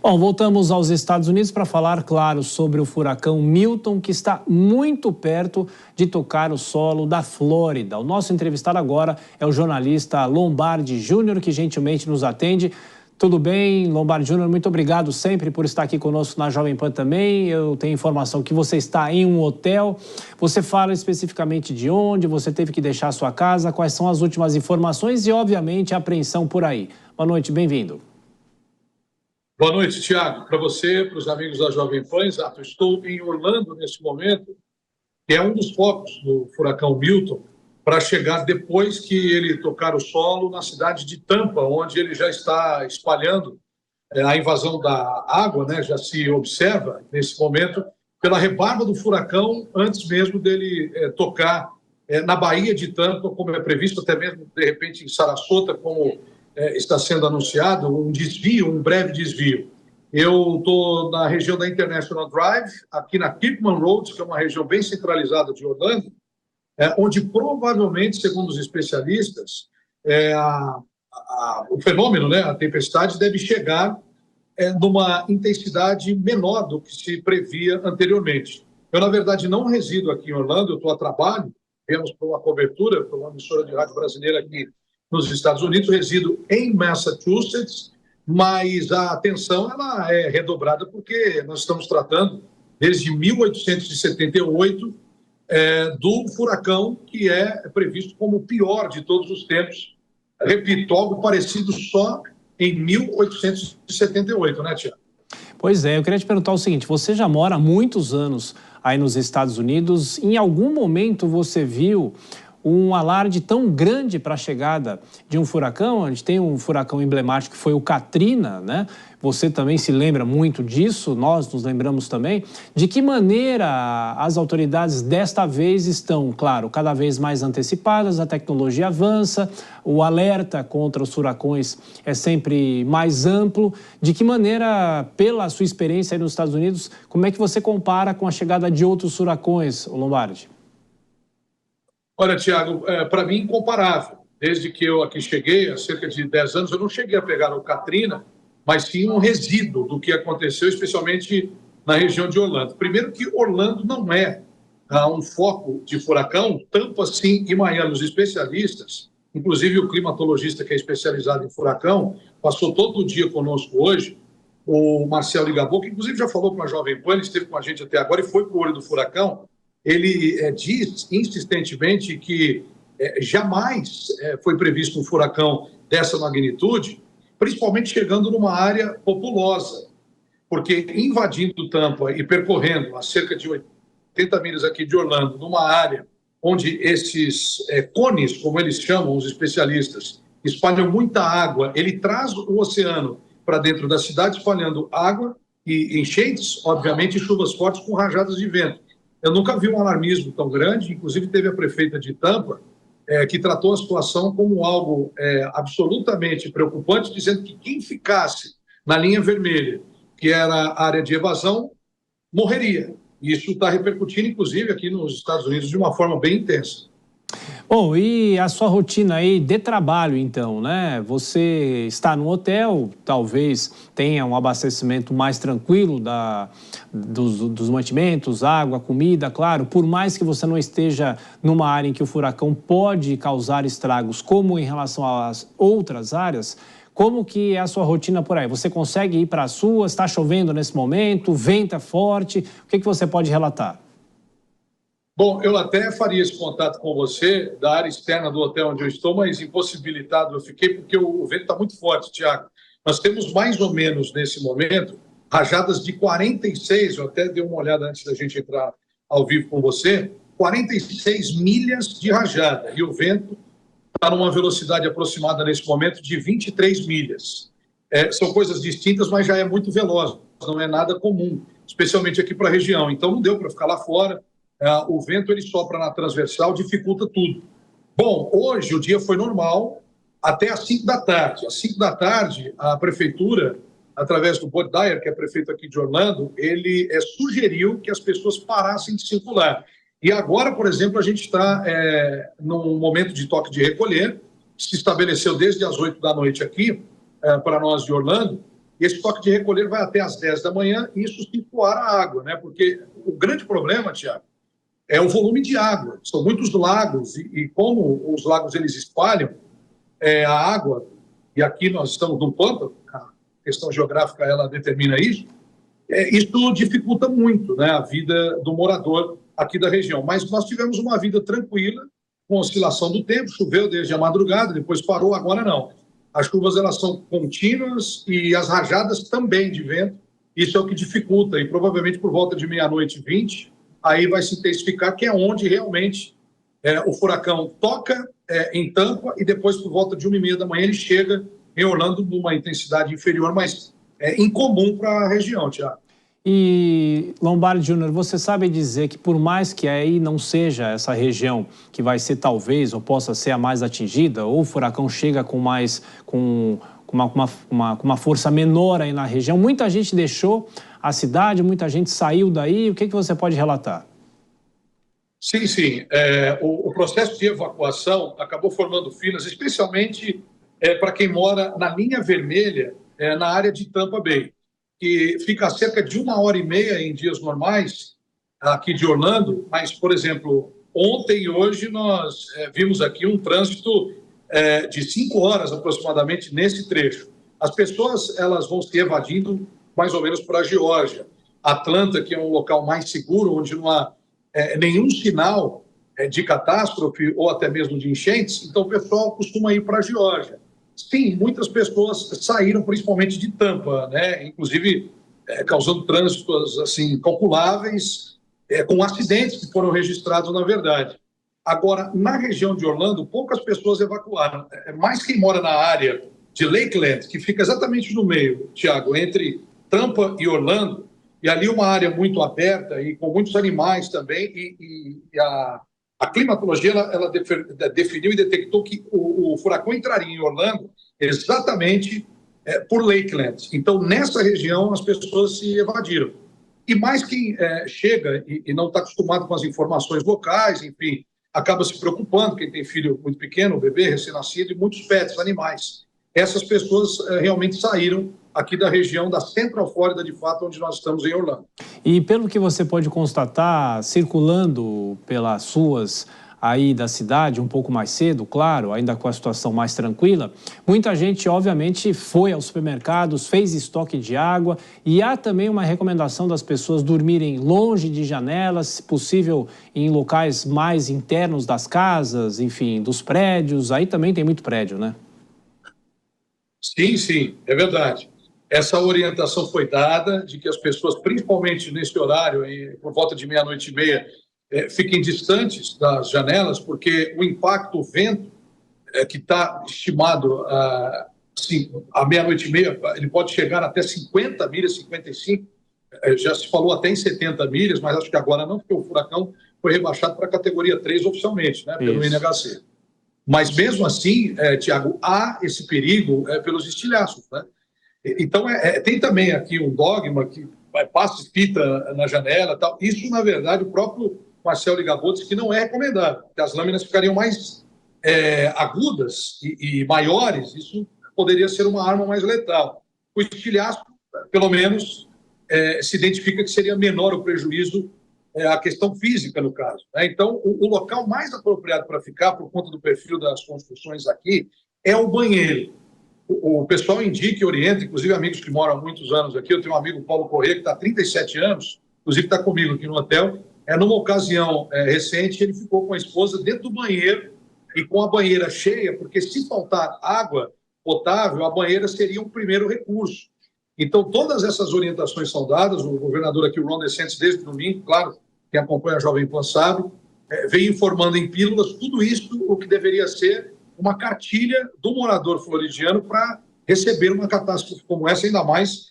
Bom, voltamos aos Estados Unidos para falar, claro, sobre o furacão Milton, que está muito perto de tocar o solo da Flórida. O nosso entrevistado agora é o jornalista Lombardi Júnior, que gentilmente nos atende. Tudo bem, Lombardi Júnior? Muito obrigado sempre por estar aqui conosco na Jovem Pan também. Eu tenho informação que você está em um hotel. Você fala especificamente de onde, você teve que deixar a sua casa, quais são as últimas informações e, obviamente, a apreensão por aí. Boa noite, bem-vindo. Boa noite, Tiago. Para você, para os amigos da Jovem Pan, exato. Estou em Orlando nesse momento, que é um dos focos do furacão Milton, para chegar depois que ele tocar o solo na cidade de Tampa, onde ele já está espalhando a invasão da água, né? Já se observa nesse momento pela rebarba do furacão antes mesmo dele tocar na Baía de Tampa, como é previsto, até mesmo de repente em Sarasota, como está sendo anunciado, um desvio, um breve desvio. Eu estou na região da International Drive, aqui na Kirkman Road, que é uma região bem centralizada de Orlando, onde provavelmente, segundo os especialistas, o fenômeno, né, a tempestade, deve chegar numa intensidade menor do que se previa anteriormente. Eu, na verdade, não resido aqui em Orlando, eu estou a trabalho, viemos para uma cobertura, para uma emissora de rádio brasileira aqui nos Estados Unidos, resido em Massachusetts, mas a atenção ela é redobrada porque nós estamos tratando, desde 1878, do furacão que é previsto como o pior de todos os tempos. Repito, algo parecido só em 1878, né, Tiago? Pois é, eu queria te perguntar o seguinte, você já mora há muitos anos aí nos Estados Unidos, em algum momento você viu um alarde tão grande para a chegada de um furacão? A gente tem um furacão emblemático que foi o Katrina, né? Você também se lembra muito disso, nós nos lembramos também. De que maneira as autoridades desta vez estão, claro, cada vez mais antecipadas, a tecnologia avança, o alerta contra os furacões é sempre mais amplo. De que maneira, pela sua experiência aí nos Estados Unidos, como é que você compara com a chegada de outros furacões, Lombardi? Olha, Tiago, para mim, incomparável. Desde que eu aqui cheguei, há cerca de 10 anos, eu não cheguei a pegar o Katrina, mas sim um resíduo do que aconteceu, especialmente na região de Orlando. Primeiro que Orlando não é um foco de furacão, Tampa sim e Miami. Os especialistas, inclusive o climatologista que é especializado em furacão, passou todo o dia conosco hoje, o Marcelo Ligabou, que inclusive já falou com a Jovem Pan, ele esteve com a gente até agora e foi para o olho do furacão. Ele diz insistentemente que jamais foi previsto um furacão dessa magnitude, principalmente chegando numa área populosa, porque invadindo Tampa e percorrendo a cerca de 80 milhas aqui de Orlando, numa área onde esses cones, como eles chamam os especialistas, espalham muita água, ele traz o oceano para dentro da cidade, espalhando água e enchentes, obviamente, e chuvas fortes com rajadas de vento. Eu nunca vi um alarmismo tão grande, inclusive teve a prefeita de Tampa, que tratou a situação como algo absolutamente preocupante, dizendo que quem ficasse na linha vermelha, que era a área de evasão, morreria. E isso está repercutindo, inclusive, aqui nos Estados Unidos de uma forma bem intensa. Bom, e a sua rotina aí de trabalho, então, né? Você está no hotel, talvez tenha um abastecimento mais tranquilo dos mantimentos, água, comida, claro. Por mais que você não esteja numa área em que o furacão pode causar estragos, como em relação às outras áreas, como que é a sua rotina por aí? Você consegue ir para as ruas? Está chovendo nesse momento? Venta forte? O que você pode relatar? Bom, eu até faria esse contato com você da área externa do hotel onde eu estou, mas impossibilitado eu fiquei porque o vento está muito forte, Tiago. Nós temos mais ou menos, nesse momento, rajadas de 46, eu até dei uma olhada antes da gente entrar ao vivo com você, 46 milhas de rajada. E o vento está numa velocidade aproximada, nesse momento, de 23 milhas. São coisas distintas, mas já é muito veloz, não é nada comum, especialmente aqui para a região. Então, não deu para ficar lá fora. O vento ele sopra na transversal, dificulta tudo. Bom, hoje o dia foi normal até às 5 da tarde. Às 5 da tarde, a prefeitura, através do Bud Dyer, que é prefeito aqui de Orlando, ele sugeriu que as pessoas parassem de circular. E agora, por exemplo, a gente está num momento de toque de recolher, que se estabeleceu desde as 8 da noite aqui, para nós de Orlando, e esse toque de recolher vai até às 10 da manhã, e isso se for a água, né? Porque o grande problema, Tiago, é o volume de água. São muitos lagos, e como os lagos eles espalham a água, e aqui nós estamos no Pampa, a questão geográfica ela determina isso, isso dificulta muito, né, a vida do morador aqui da região. Mas nós tivemos uma vida tranquila, com oscilação do tempo, choveu desde a madrugada, depois parou, agora não. As chuvas elas são contínuas e as rajadas também de vento, isso é o que dificulta, e provavelmente por volta de 00h20, aí vai se intensificar, que é onde realmente o furacão toca em Tampa e depois por volta de 1h30 da manhã ele chega em Orlando numa intensidade inferior, mas incomum para a região, Tiago. E, Lombardi Júnior, você sabe dizer que por mais que aí não seja essa região que vai ser talvez ou possa ser a mais atingida, ou o furacão chega com uma força menor aí na região, muita gente deixou a cidade, muita gente saiu daí, o que você pode relatar? Sim, sim. O processo de evacuação acabou formando filas, especialmente para quem mora na linha vermelha, na área de Tampa Bay, que fica a cerca de 1h30 em dias normais aqui de Orlando, mas, por exemplo, ontem e hoje nós vimos aqui um trânsito de 5 horas aproximadamente nesse trecho. As pessoas elas vão se evadindo mais ou menos para a Geórgia. Atlanta, que é um local mais seguro, onde não há nenhum sinal de catástrofe ou até mesmo de enchentes, então o pessoal costuma ir para a Geórgia. Sim, muitas pessoas saíram principalmente de Tampa, né? Inclusive causando trânsitos assim, calculáveis, com acidentes que foram registrados na verdade. Agora, na região de Orlando, poucas pessoas evacuaram. Mais quem mora na área de Lakeland, que fica exatamente no meio, Tiago, entre Tampa e Orlando, e ali uma área muito aberta e com muitos animais também, e a climatologia ela definiu e detectou que o furacão entraria em Orlando exatamente por Lakeland. Então, nessa região, as pessoas se evadiram. E mais quem chega e não está acostumado com as informações locais, enfim, acaba se preocupando, quem tem filho muito pequeno, bebê, recém-nascido, e muitos pets, animais. Essas pessoas realmente saíram aqui da região da Central Florida, de fato, onde nós estamos em Orlando. E pelo que você pode constatar, circulando pelas ruas aí da cidade, um pouco mais cedo, claro, ainda com a situação mais tranquila, muita gente, obviamente, foi aos supermercados, fez estoque de água, e há também uma recomendação das pessoas dormirem longe de janelas, se possível em locais mais internos das casas, enfim, dos prédios. Aí também tem muito prédio, né? Sim, sim, é verdade. Essa orientação foi dada de que as pessoas, principalmente nesse horário, por volta de 00h30, fiquem distantes das janelas, porque o impacto, o vento, que está estimado assim, a 00h30, ele pode chegar até 50 milhas, 55, já se falou até em 70 milhas, mas acho que agora não, porque o furacão foi rebaixado para a categoria 3 oficialmente, né, pelo NHC. Mas mesmo assim, Tiago, há esse perigo pelos estilhaços, né? Então, tem também aqui um dogma que passa fita na janela e tal. Isso, na verdade, o próprio Marcel Ligabot disse que não é recomendável, que as lâminas ficariam mais agudas e maiores, isso poderia ser uma arma mais letal. O estilhaço, pelo menos, se identifica que seria menor o prejuízo, a questão física, no caso, né? Então, o local mais apropriado para ficar, por conta do perfil das construções aqui, é o banheiro. O pessoal indica e orienta, inclusive amigos que moram há muitos anos aqui. Eu tenho um amigo, Paulo Corrêa, que está há 37 anos, inclusive está comigo aqui no hotel. Numa ocasião recente, ele ficou com a esposa dentro do banheiro e com a banheira cheia, porque se faltar água potável, a banheira seria um primeiro recurso. Então, todas essas orientações são dadas. O governador aqui, o Ron DeSantis, desde domingo, claro, quem acompanha a Jovem Pan sabe, vem informando em pílulas tudo isso, o que deveria ser uma cartilha do morador floridiano para receber uma catástrofe como essa, ainda mais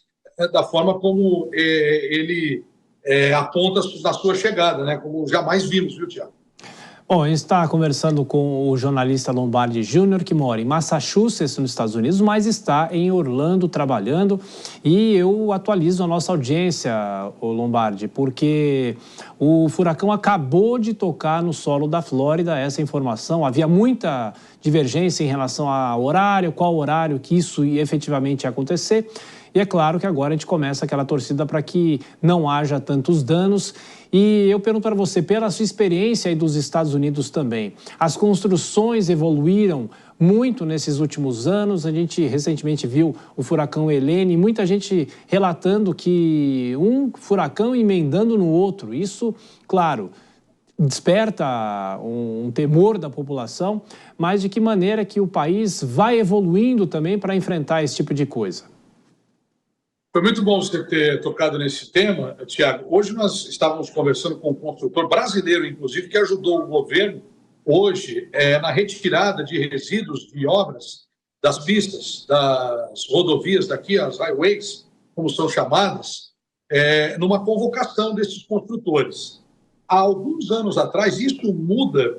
da forma como ele aponta na sua chegada, né? Como jamais vimos, viu, Tiago? Bom, a gente está conversando com o jornalista Lombardi Júnior, que mora em Massachusetts, nos Estados Unidos, mas está em Orlando trabalhando. E eu atualizo a nossa audiência, o Lombardi, porque o furacão acabou de tocar no solo da Flórida, essa informação. Havia muita divergência em relação ao horário, qual horário que isso ia efetivamente acontecer. E é claro que agora a gente começa aquela torcida para que não haja tantos danos. E eu pergunto para você, pela sua experiência aí dos Estados Unidos também, as construções evoluíram muito nesses últimos anos. A gente recentemente viu o furacão Helene, muita gente relatando que um furacão emendando no outro. Isso, claro, desperta um temor da população, mas de que maneira que o país vai evoluindo também para enfrentar esse tipo de coisa? Foi muito bom você ter tocado nesse tema, Tiago. Hoje nós estávamos conversando com um construtor brasileiro, inclusive, que ajudou o governo hoje na retirada de resíduos de obras das pistas, das rodovias daqui, as highways, como são chamadas, numa convocação desses construtores. Há alguns anos atrás, isso muda,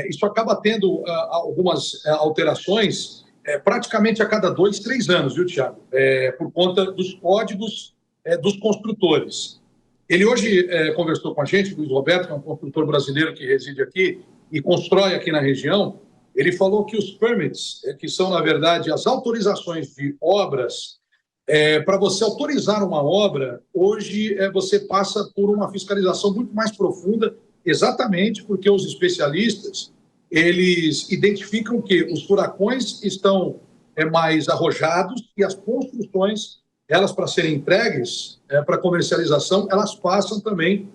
isso acaba tendo algumas alterações praticamente a cada 2, 3 anos, viu, Tiago? Por conta dos códigos dos construtores. Ele hoje conversou com a gente, Luiz Roberto, que é um construtor brasileiro que reside aqui e constrói aqui na região. Ele falou que os permits, que são, na verdade, as autorizações de obras, para você autorizar uma obra, hoje você passa por uma fiscalização muito mais profunda, exatamente porque os especialistas eles identificam que os furacões estão mais arrojados e as construções, elas para serem entregues para comercialização, elas passam também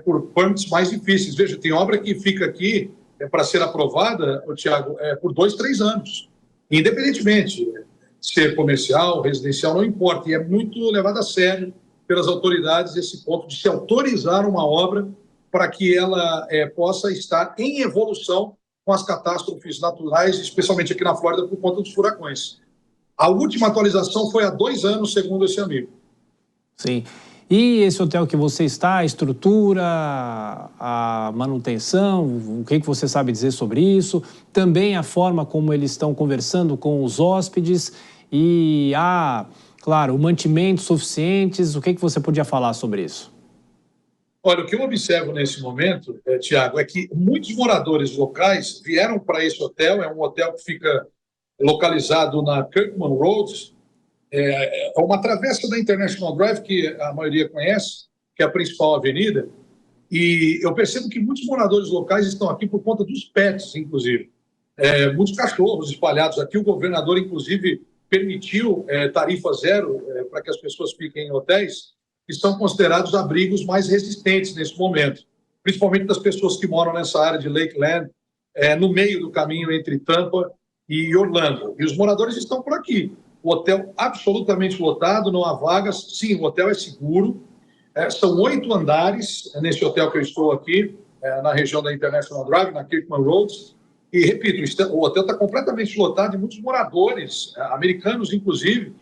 por permits mais difíceis. Veja, tem obra que fica aqui para ser aprovada, Tiago, por 2, 3 anos, independentemente de ser comercial, residencial, não importa. E é muito levado a sério pelas autoridades esse ponto de se autorizar uma obra para que ela possa estar em evolução com as catástrofes naturais, especialmente aqui na Flórida, por conta dos furacões. A última atualização foi há 2 anos, segundo esse amigo. Sim. E esse hotel que você está, a estrutura, a manutenção, o que você sabe dizer sobre isso? Também a forma como eles estão conversando com os hóspedes e há, claro, mantimentos suficientes. O que você podia falar sobre isso? Olha, o que eu observo nesse momento, Tiago, é que muitos moradores locais vieram para esse hotel. É um hotel que fica localizado na Kirkman Road, é uma travessa da International Drive, que a maioria conhece, que é a principal avenida, e eu percebo que muitos moradores locais estão aqui por conta dos pets, inclusive. Muitos cachorros espalhados aqui. O governador, inclusive, permitiu tarifa zero para que as pessoas fiquem em hotéis, que são considerados abrigos mais resistentes nesse momento, principalmente das pessoas que moram nessa área de Lakeland, no meio do caminho entre Tampa e Orlando. E os moradores estão por aqui. O hotel absolutamente lotado, não há vagas. Sim, o hotel é seguro. São 8 andares nesse hotel que eu estou aqui, na região da International Drive, na Kirkman Road. E, repito, o hotel está completamente lotado e muitos moradores, americanos inclusive,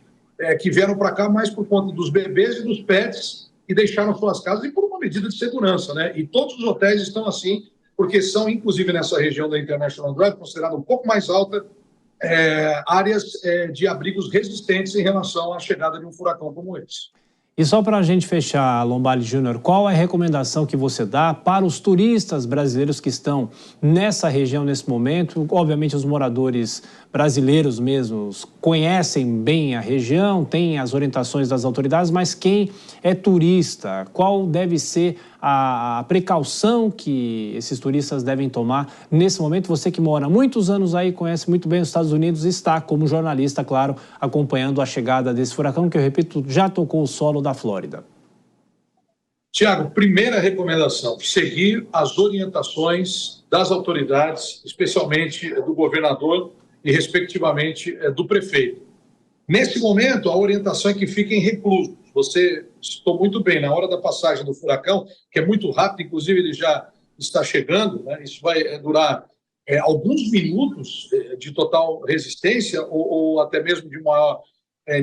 que vieram para cá mais por conta dos bebês e dos pets e deixaram suas casas e por uma medida de segurança, né? E todos os hotéis estão assim, porque são, inclusive nessa região da International Drive, considerada um pouco mais alta, áreas de abrigos resistentes em relação à chegada de um furacão como esse. E só para a gente fechar, Lombardi Júnior, qual é a recomendação que você dá para os turistas brasileiros que estão nessa região nesse momento? Obviamente os moradores brasileiros mesmos conhecem bem a região, têm as orientações das autoridades, mas quem é turista, qual deve ser a precaução que esses turistas devem tomar nesse momento? Você que mora há muitos anos aí, conhece muito bem os Estados Unidos, está como jornalista, claro, acompanhando a chegada desse furacão, que eu repito, já tocou o solo da Flórida. Tiago, primeira recomendação, seguir as orientações das autoridades, especialmente do governador e, respectivamente, do prefeito. Nesse momento, a orientação é que fiquem reclusos. Você citou muito bem, na hora da passagem do furacão, que é muito rápido, inclusive ele já está chegando, né? Isso vai durar alguns minutos de total resistência ou até mesmo de maior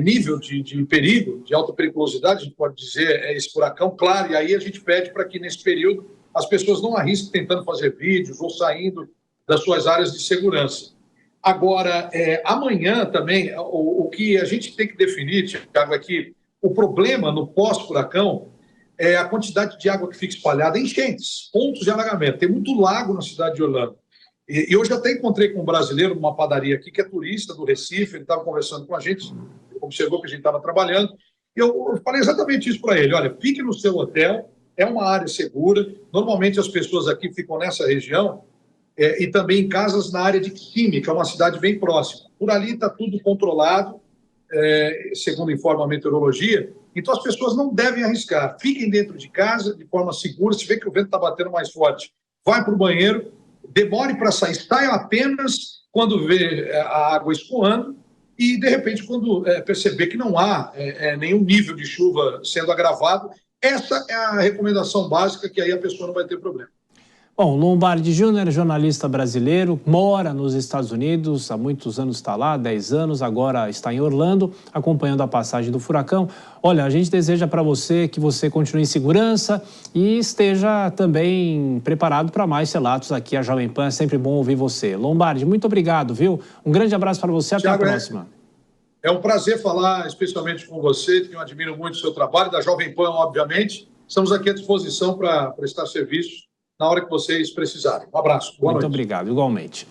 nível de perigo, de alta periculosidade, a gente pode dizer, esse furacão, claro, e aí a gente pede para que nesse período as pessoas não arrisquem tentando fazer vídeos ou saindo das suas áreas de segurança. Agora, amanhã também, o que a gente tem que definir, Tiago, é que o problema no pós-furacão é a quantidade de água que fica espalhada em enchentes, pontos de alagamento. Tem muito lago na cidade de Orlando. E hoje até encontrei com um brasileiro numa padaria aqui, que é turista do Recife, ele estava conversando com a gente, observou que a gente estava trabalhando. E eu falei exatamente isso para ele: olha, fique no seu hotel, é uma área segura. Normalmente as pessoas aqui ficam nessa região e também em casas na área de Kissimmee, que é uma cidade bem próxima. Por ali está tudo controlado, segundo informa a meteorologia. Então as pessoas não devem arriscar. Fiquem dentro de casa de forma segura. Se vê que o vento está batendo mais forte, vai para o banheiro, demore para sair, saia apenas quando vê a água escoando e, de repente, quando perceber que não há nenhum nível de chuva sendo agravado. Essa é a recomendação básica, que aí a pessoa não vai ter problema. Bom, Lombardi Júnior é jornalista brasileiro, mora nos Estados Unidos, há muitos anos está lá, 10 anos, agora está em Orlando, acompanhando a passagem do furacão. Olha, a gente deseja para você que você continue em segurança e esteja também preparado para mais relatos aqui. A Jovem Pan, é sempre bom ouvir você. Lombardi, muito obrigado, viu? Um grande abraço para você, até Thiago, a próxima. É um prazer falar, especialmente com você, que eu admiro muito o seu trabalho, da Jovem Pan, obviamente. Estamos aqui à disposição para prestar serviço na hora que vocês precisarem. Um abraço. Boa noite. Muito obrigado, igualmente.